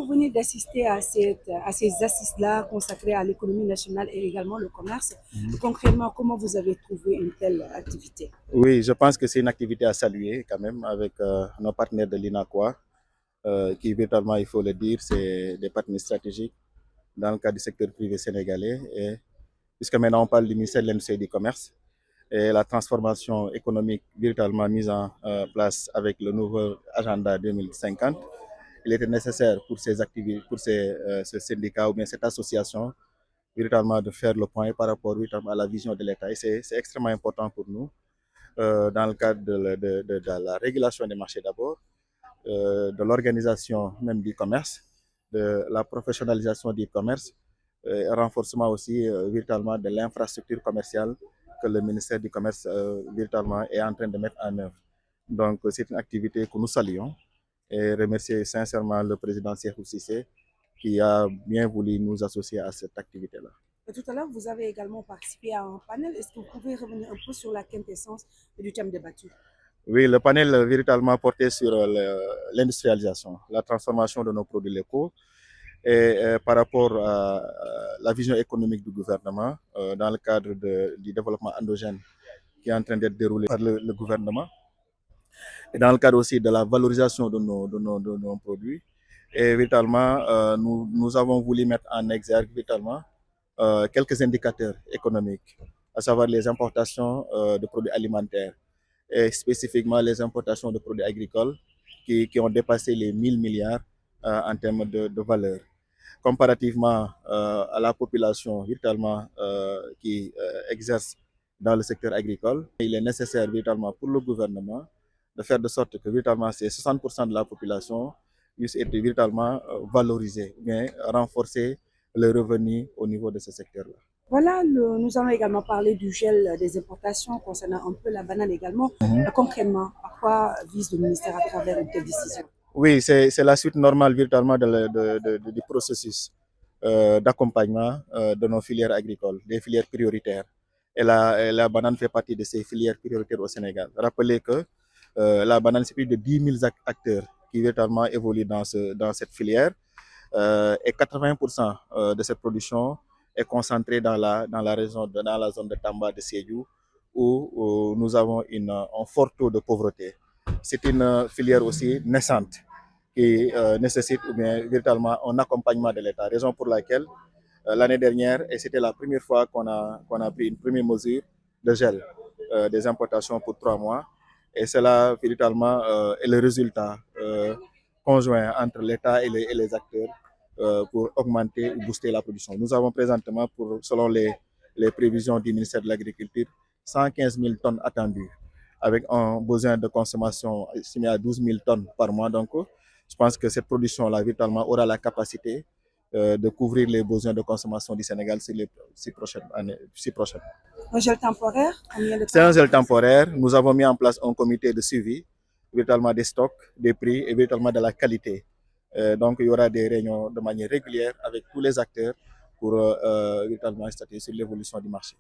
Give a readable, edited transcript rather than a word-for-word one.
venez d'assister à ces assises-là consacrées à l'économie nationale et également le commerce. Concrètement, comment vous avez trouvé une telle activité? Oui, je pense que c'est une activité à saluer quand même avec nos partenaires de l'INACOA, qui véritablement, il faut le dire, c'est des partenaires stratégiques dans le cadre du secteur privé sénégalais. Et puisque maintenant on parle du ministère de l'Industrie et du Commerce et la transformation économique véritablement mise en place avec le nouveau agenda 2050, il était nécessaire pour ces activités, pour ce syndicat ou bien cette association, véritablement de faire le point par rapport à la vision de l'État. Et c'est extrêmement important pour nous dans le cadre de la régulation des marchés d'abord, de l'organisation même du commerce, de la professionnalisation du commerce, renforcement aussi véritablement de l'infrastructure commerciale que le ministère du Commerce véritablement est en train de mettre en œuvre. Donc c'est une activité que nous saluons et remercier sincèrement le président Cheikhou Cissé qui a bien voulu nous associer à cette activité-là. Tout à l'heure, vous avez également participé à un panel. Est-ce que vous pouvez revenir un peu sur la quintessence du thème débattu? Oui, le panel véritablement porté sur l'industrialisation, la transformation de nos produits locaux et par rapport à la vision économique du gouvernement dans le cadre du développement endogène qui est en train d'être déroulé par le gouvernement et dans le cadre aussi de la valorisation de nos produits. Et véritablement, nous avons voulu mettre en exergue véritablement quelques indicateurs économiques, à savoir les importations de produits alimentaires et spécifiquement les importations de produits agricoles qui ont dépassé les 1000 milliards en termes de valeur. Comparativement à la population véritablement qui exerce dans le secteur agricole, il est nécessaire véritablement pour le gouvernement de faire de sorte que véritablement ces 60% de la population puissent être véritablement valorisés, mais renforcer le revenu au niveau de ce secteur-là. Voilà, nous allons également parler du gel des importations concernant un peu la banane également. Concrètement, à quoi vise le ministère à travers une telle décision? Oui, c'est la suite normale véritablement du processus d'accompagnement de nos filières agricoles, des filières prioritaires. Et la banane fait partie de ces filières prioritaires au Sénégal. Rappelez que la banane, c'est plus de 10 000 acteurs qui véritablement évoluent dans cette filière et 80% de cette production est concentrée dans la région, dans la zone de Tamba de Sédhiou où nous avons un fort taux de pauvreté. C'est une filière aussi naissante qui nécessite ou bien, véritablement un accompagnement de l'État. Raison pour laquelle l'année dernière, et c'était la première fois qu'on a pris une première mesure de gel des importations pour 3 mois. Et cela, véritablement, est le résultat conjoint entre l'État et les acteurs pour augmenter ou booster la production. Nous avons présentement, selon les prévisions du ministère de l'Agriculture, 115 000 tonnes attendues, avec un besoin de consommation estimé à 12 000 tonnes par mois. Donc, je pense que cette production-là, véritablement, aura la capacité de couvrir les besoins de consommation du Sénégal sur les 6 prochaines années. 6 prochaines. Un gel temporaire? Combien de C'est un temps? gel temporaire. Nous avons mis en place un comité de suivi, véritablement des stocks, des prix et véritablement de la qualité. Donc, il y aura des réunions de manière régulière avec tous les acteurs pour véritablement statuer sur l'évolution du marché.